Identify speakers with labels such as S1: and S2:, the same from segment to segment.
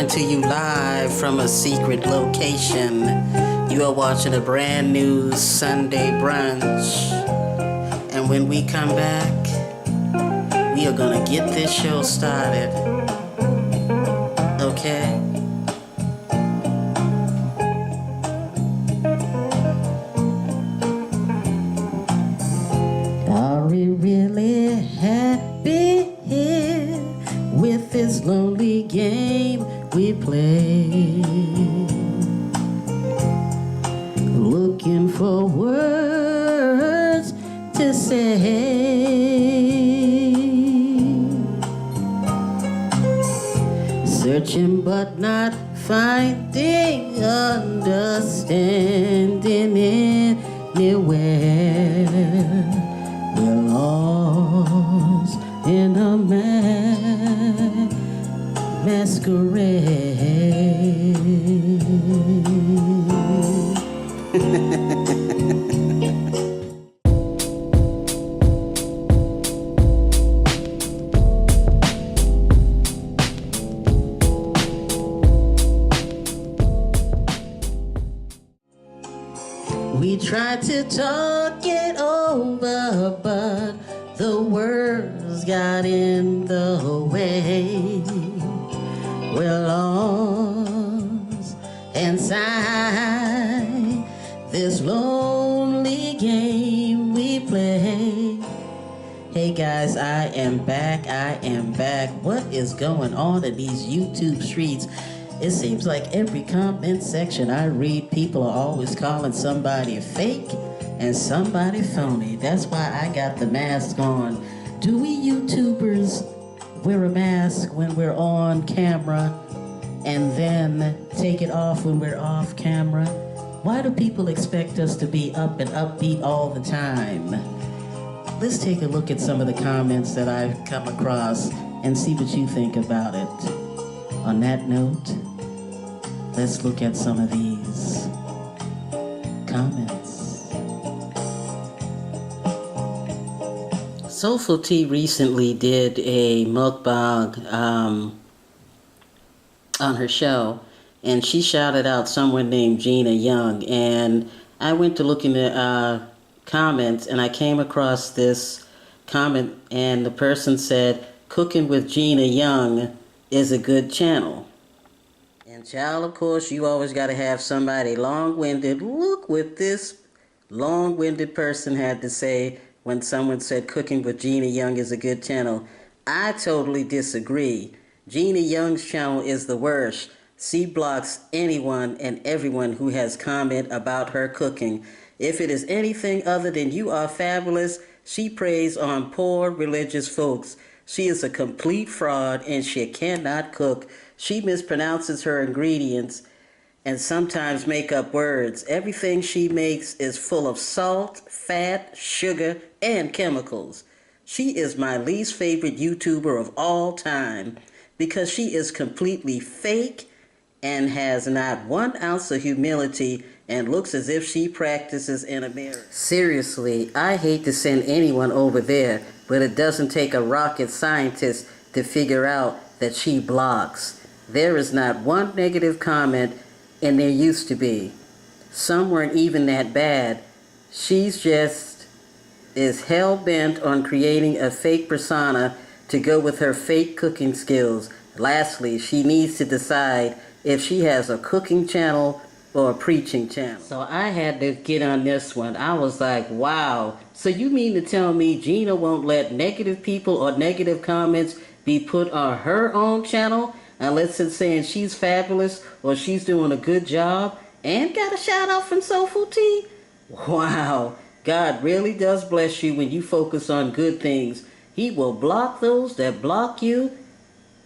S1: Coming to you live from a secret location. You are watching a brand new Sunday brunch. And when we come back, we are gonna get this show started. Okay? Are we really happy here with this lonely game we play? Looking for words to say, searching but not finding understanding anywhere. We're lost in a masquerade. We tried to talk it over, but the words got in the way. We're lost inside this lonely game we play. Hey guys, I am back. What is going on in these YouTube streets? It seems like every comment section I read, people are always calling somebody fake and somebody phony. That's why I got the mask on. Do we YouTubers wear a mask when we're on camera and then take it off when we're off camera? Why do people expect us to be up and upbeat all the time? Let's take a look at some of the comments that I've come across and see what you think about it. On that note, let's look at some of these comments. Soulful Tea recently did a mukbang on her show, and she shouted out someone named Gina Young, and I went to look in the comments, and I came across this comment, and the person said, "Cooking with Gina Young is a good channel." And child, of course, you always got to have somebody long-winded. Look what this long-winded person had to say when someone said Cooking with Gina Young is a good channel. I totally disagree. Gina Young's channel is the worst. She blocks anyone and everyone who has comment about her cooking. If it is anything other than "you are fabulous," she preys on poor religious folks. She is a complete fraud and she cannot cook. She mispronounces her ingredients and sometimes make up words. Everything she makes is full of salt, fat, sugar, and chemicals. She is my least favorite YouTuber of all time because she is completely fake and has not 1 ounce of humility and looks as if she practices in a mirror. Seriously, I hate to send anyone over there, but it doesn't take a rocket scientist to figure out that she blocks. There is not one negative comment, and there used to be. Some weren't even that bad. She's just is hell-bent on creating a fake persona to go with her fake cooking skills. Lastly, she needs to decide if she has a cooking channel or a preaching channel. So I had to get on this one. I was like, wow. So you mean to tell me Gina won't let negative people or negative comments be put on her own channel unless it's saying she's fabulous or she's doing a good job and got a shout out from Soulful Tea? Wow. God really does bless you when you focus on good things. He will block those that block you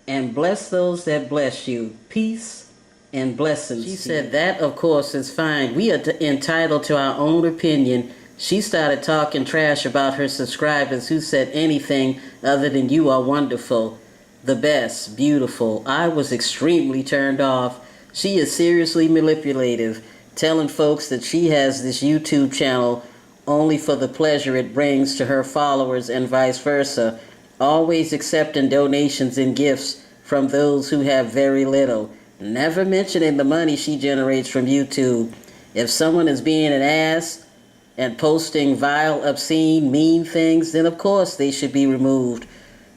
S1: and bless those that bless you. Peace and blessings. She said that, of course, is fine. We are entitled to our own opinion. She started talking trash about her subscribers who said anything other than "you are wonderful, the best, beautiful." I was extremely turned off. She is seriously manipulative, telling folks that she has this YouTube channel only for the pleasure it brings to her followers and vice versa, always accepting donations and gifts from those who have very little. never mentioning the money she generates from YouTube. If someone is being an ass and posting vile, obscene, mean things, then of course they should be removed.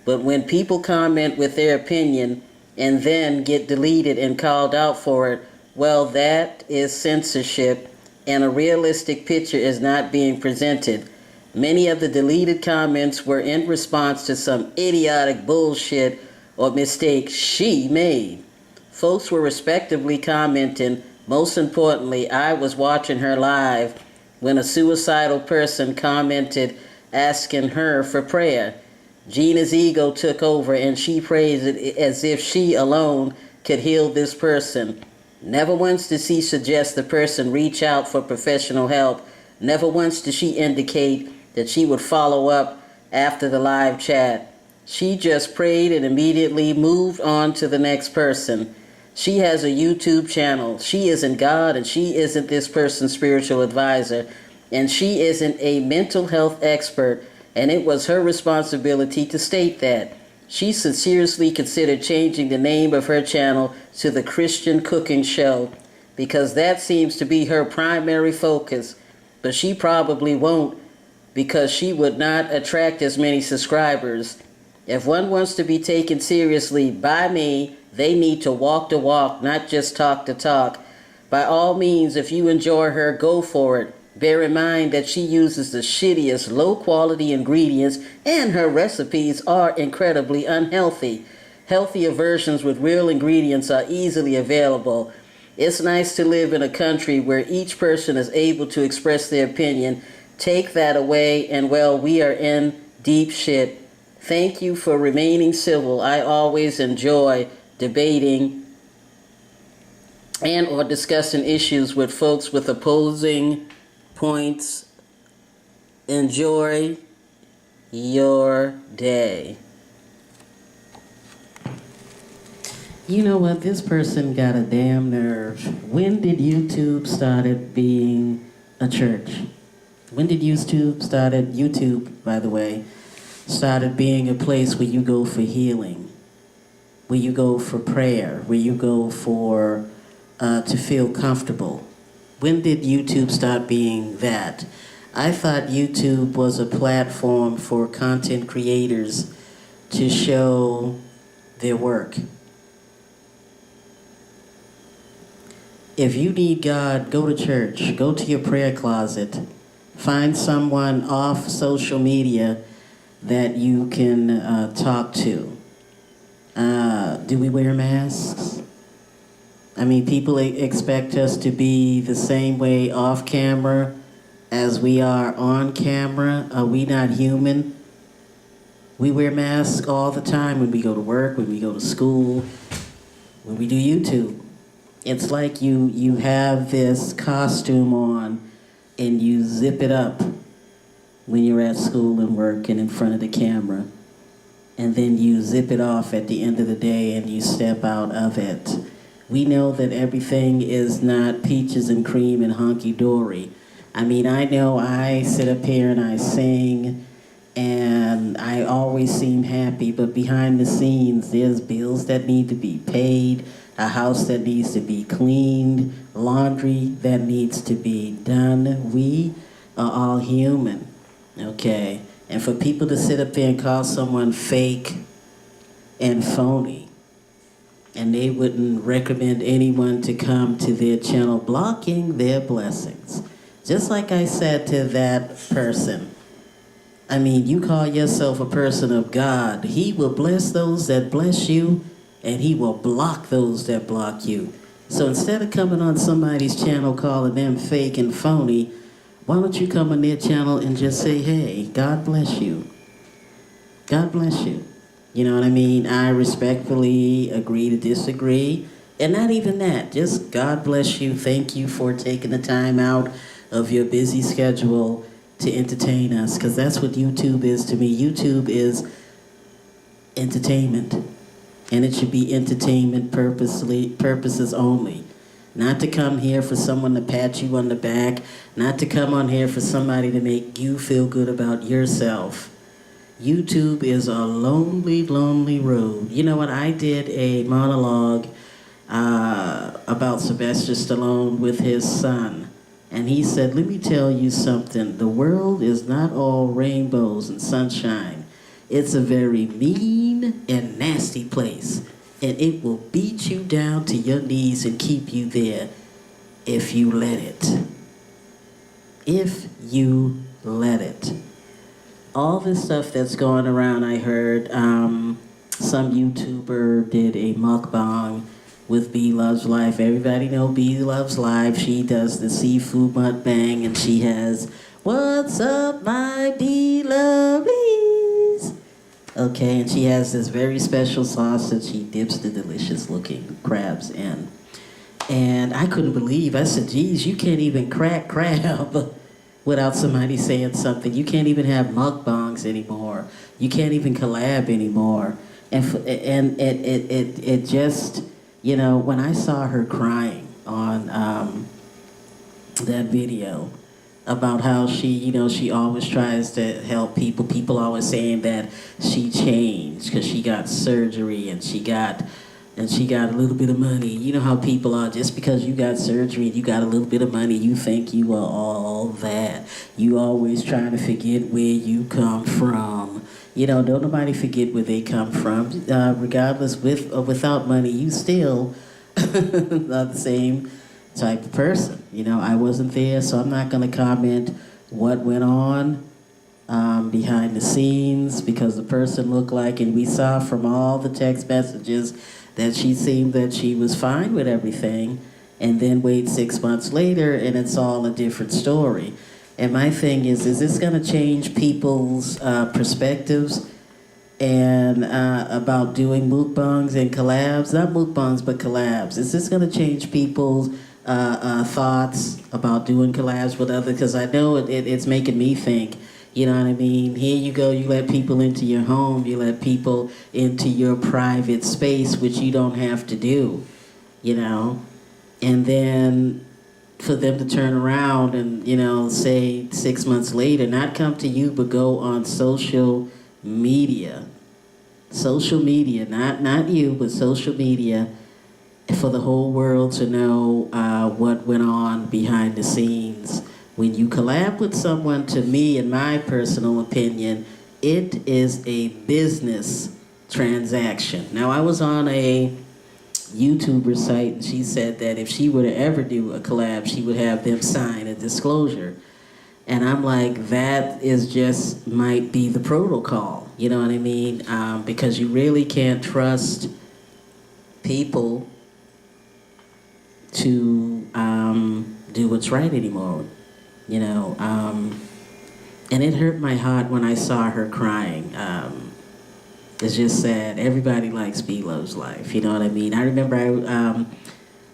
S1: But when people comment with their opinion and then get deleted and called out for it, well, that is censorship, and a realistic picture is not being presented. Many of the deleted comments were in response to some idiotic bullshit or mistake she made. Folks were respectively commenting. Most importantly, I was watching her live when a suicidal person commented asking her for prayer. Gina's ego took over and she praised it as if she alone could heal this person. Never once did she suggest the person reach out for professional help. Never once did she indicate that she would follow up after the live chat. She just prayed and immediately moved on to the next person. She has a YouTube channel. She isn't God and she isn't this person's spiritual advisor. And she isn't a mental health expert, and it was her responsibility to state that. She sincerely considered changing the name of her channel to The Christian Cooking Show because that seems to be her primary focus. But she probably won't because she would not attract as many subscribers. If one wants to be taken seriously by me, they need to walk the walk, not just talk the talk. By all means, if you enjoy her, go for it. Bear in mind that she uses the shittiest, low-quality ingredients, and her recipes are incredibly unhealthy. Healthier versions with real ingredients are easily available. It's nice to live in a country where each person is able to express their opinion. Take that away, and well, we are in deep shit. Thank you for remaining civil. I always enjoy debating and or discussing issues with folks with opposing points. Enjoy your day. You know what? This person got a damn nerve. When did YouTube started being a church? When did YouTube, by the way, started being a place where you go for healing, where you go for prayer, where you go for to feel comfortable? When did YouTube start being that? I thought YouTube was a platform for content creators to show their work. If you need God, go to church, go to your prayer closet, find someone off social media that you can talk to. Do we wear masks? I mean, people expect us to be the same way off camera as we are on camera. Are we not human? We wear masks all the time when we go to work, when we go to school, when we do YouTube. It's like you have this costume on and you zip it up when you're at school and work and in front of the camera. And then you zip it off at the end of the day and you step out of it. We know that everything is not peaches and cream and honky-dory. I mean, I know I sit up here and I sing and I always seem happy, but behind the scenes, there's bills that need to be paid, a house that needs to be cleaned, laundry that needs to be done. We are all human, okay? And for people to sit up there and call someone fake and phony, and they wouldn't recommend anyone to come to their channel, blocking their blessings. Just like I said to that person, I mean, you call yourself a person of God. He will bless those that bless you, and he will block those that block you. So instead of coming on somebody's channel calling them fake and phony, why don't you come on their channel and just say, hey, God bless you. God bless you. You know what I mean? I respectfully agree to disagree. And not even that. Just God bless you. Thank you for taking the time out of your busy schedule to entertain us. Because that's what YouTube is to me. YouTube is entertainment. And it should be entertainment purposes only. Not to come here for someone to pat you on the back. Not to come on here for somebody to make you feel good about yourself. YouTube is a lonely, lonely road. You know what? I did a monologue about Sylvester Stallone with his son. And he said, let me tell you something. The world is not all rainbows and sunshine. It's a very mean and nasty place. And it will beat you down to your knees and keep you there if you let it. If you let it. All this stuff that's going around, I heard some YouTuber did a mukbang with B Loves Life. Everybody know B Loves Life. She does the seafood mukbang, and she has, what's up, my B Lovies? Okay, and she has this very special sauce that she dips the delicious looking crabs in. And I couldn't believe, I said, geez, you can't even crack crab without somebody saying something. You can't even have mukbangs anymore. You can't even collab anymore. And it just, you know, when I saw her crying on that video about how she, you know, she always tries to help people. People always saying that she changed because she got surgery and she got a little bit of money. You know how people are. Just because you got surgery and you got a little bit of money, you think you are all that. You always trying to forget where you come from. You know, don't nobody forget where they come from. Regardless, with or without money, you still are the same type of person. You know, I wasn't there, so I'm not going to comment what went on behind the scenes, because the person looked like, and we saw from all the text messages that she seemed that she was fine with everything, and then wait 6 months later and it's all a different story. And my thing is this going to change people's perspectives and about doing mukbangs and collabs? Not mukbangs, but collabs. Is this going to change people's thoughts about doing collabs with others? Because I know it's making me think. You know what I mean? Here you go, you let people into your home, you let people into your private space, which you don't have to do, you know? And then for them to turn around and, you know, say 6 months later, not come to you, but go on social media. Social media, not you, but social media, for the whole world to know what went on behind the scenes. When you collab with someone, to me, in my personal opinion, it is a business transaction. Now, I was on a YouTuber site, and she said that if she were to ever do a collab, she would have them sign a disclosure. And I'm like, that is just might be the protocol, you know what I mean? Because you really can't trust people to do what's right anymore. You know, and it hurt my heart when I saw her crying. It's just sad. Everybody likes B Loves Life, you know what I mean? I remember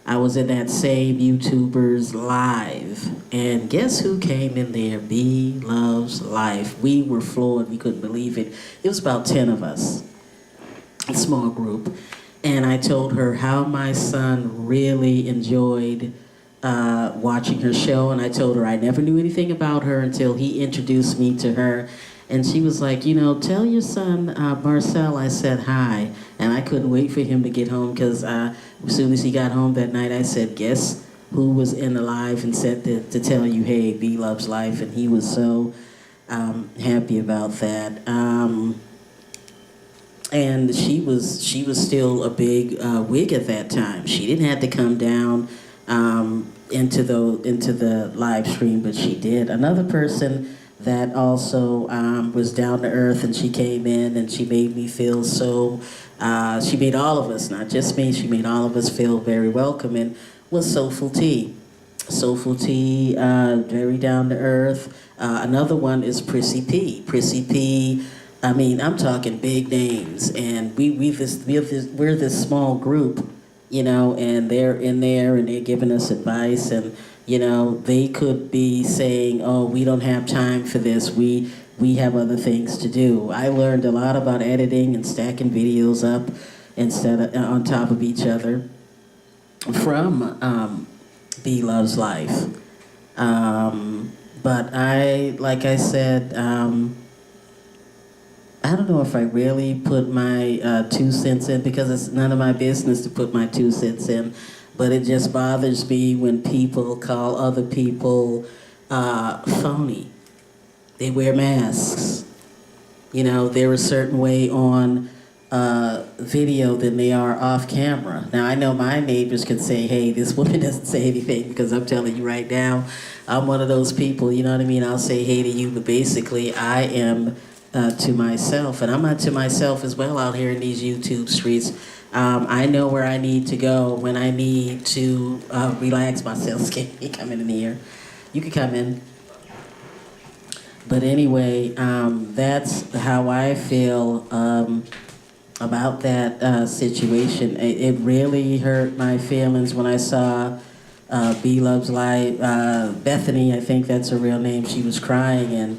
S1: I was in that same YouTuber's live, and guess who came in there? B Loves Life. We were floored. We couldn't believe it. It was about 10 of us, a small group. And I told her how my son really enjoyed watching her show, and I told her I never knew anything about her until he introduced me to her. And she was like, you know, tell your son Marcel I said hi. And I couldn't wait for him to get home, because as soon as he got home that night, I said, guess who was in the live and said to tell you, hey, B Loves Life. And he was so happy about that. And she was still a big wig at that time. She didn't have to come down into the live stream, but she did. Another person that also was down to earth, and she came in and she made me feel so, she made all of us, not just me, she made all of us feel very welcoming, was Soulful Tea. Soulful Tea, very down to earth. Another one is Prissy P. Prissy P, I mean, I'm talking big names, and we're this small group, you know, and they're in there and they're giving us advice, and you know, they could be saying, oh, we don't have time for this, we have other things to do. I learned a lot about editing and stacking videos up instead of on top of each other from B Loves Life. But like I said, I don't know if I really put my 2 cents in, because it's none of my business to put my 2 cents in, but it just bothers me when people call other people phony. They wear masks. You know, they're a certain way on video than they are off camera. Now, I know my neighbors can say, hey, this woman doesn't say anything, because I'm telling you right now, I'm one of those people, you know what I mean? I'll say hey to you, but basically I am to myself, and I'm not to myself as well out here in these YouTube streets. I know where I need to go when I need to relax myself. Can you come in here? You can come in. But anyway, that's how I feel about that situation. It really hurt my feelings when I saw B Love's Life, Bethany, I think that's her real name. She was crying,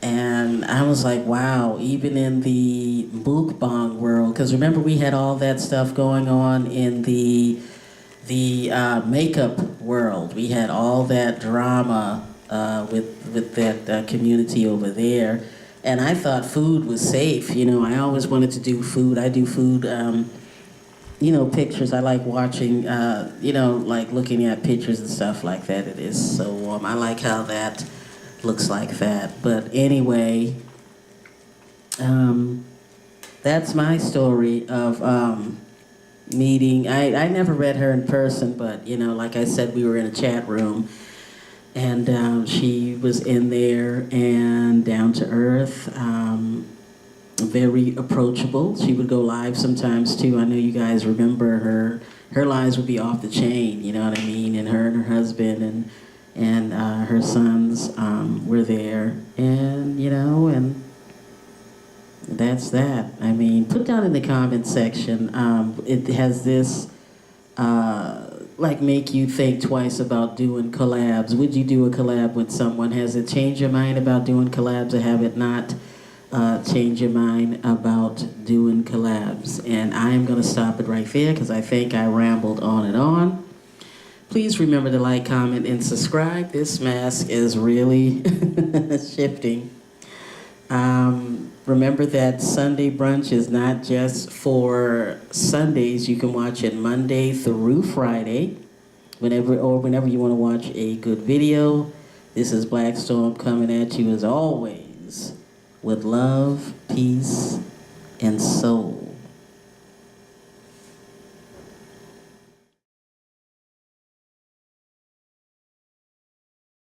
S1: and I was like, wow, even in the mukbang world, because remember we had all that stuff going on in the makeup world. We had all that drama with that community over there, and I thought food was safe. You know, I always wanted to do food. I do food. You know, pictures. I like watching. You know, like looking at pictures and stuff like that. It is so warm. I like how that looks like that. But anyway, that's my story of meeting. I never read her in person, but you know, like I said, we were in a chat room. And she was in there and down to earth, very approachable. She would go live sometimes too. I know you guys remember her. Her lives would be off the chain, you know what I mean? And her husband and her sons were there. And, you know, and that's that. I mean, put down in the comment section, it has this, like make you think twice about doing collabs. Would you do a collab with someone? Has it changed your mind about doing collabs, or have it not changed your mind about doing collabs? And I am going to stop it right there, because I think I rambled on and on. Please remember to like, comment, and subscribe. This mask is really shifting. Remember that Sunday brunch is not just for Sundays. You can watch it Monday through Friday, whenever you want to watch a good video. This is Black Storm coming at you as always with love, peace, and soul.